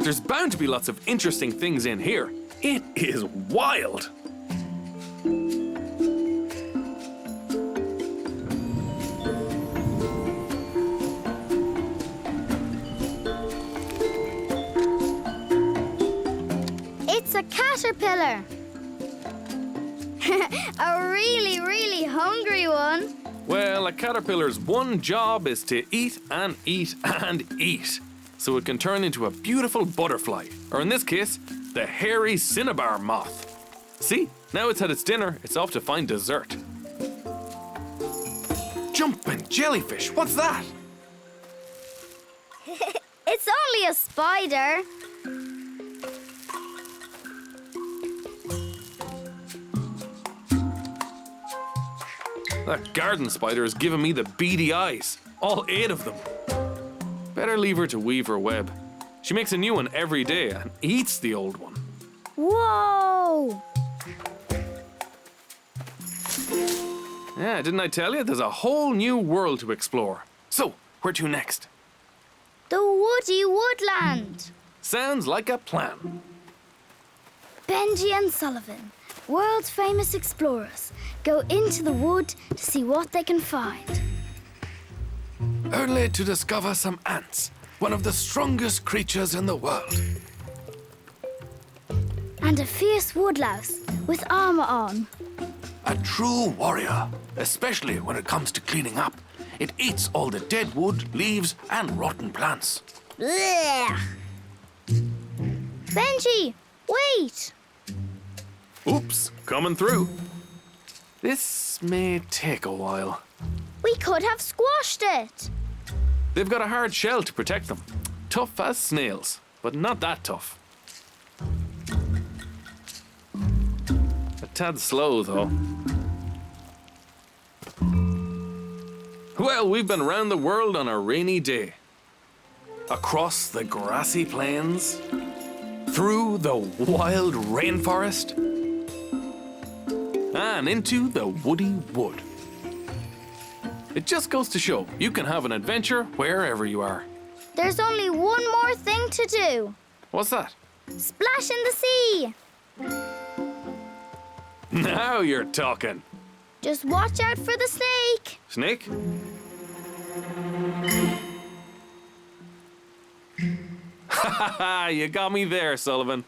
There's bound to be lots of interesting things in here. It is wild. It's a caterpillar. A really, really hungry one. Well, a caterpillar's one job is to eat and eat and eat, so it can turn into a beautiful butterfly, or in this case, the hairy cinnabar moth. See, now it's had its dinner, it's off to find dessert. Jumping jellyfish, what's that? It's only a spider. That garden spider is giving me the beady eyes, all 8 of them. Better leave her to weave her web. She makes a new one every day and eats the old one. Whoa! Yeah, didn't I tell you? There's a whole new world to explore. So, where to next? The woody woodland. Sounds like a plan. Benji and Sullivan, world famous explorers, go into the wood to see what they can find. Only to discover some ants, one of the strongest creatures in the world. And a fierce woodlouse with armor on. A true warrior, especially when it comes to cleaning up. It eats all the dead wood, leaves, and rotten plants. Blech. Benji, wait! Oops, coming through. This may take a while. We could have squashed it. They've got a hard shell to protect them. Tough as snails, but not that tough. A tad slow, though. Well, we've been round the world on a rainy day. Across the grassy plains, through the wild rainforest, and into the woody wood. It just goes to show you can have an adventure wherever you are. There's only one more thing to do. What's that? Splash in the sea. Now you're talking. Just watch out for the snake. Snake? Ha ha ha! You got me there, Sullivan.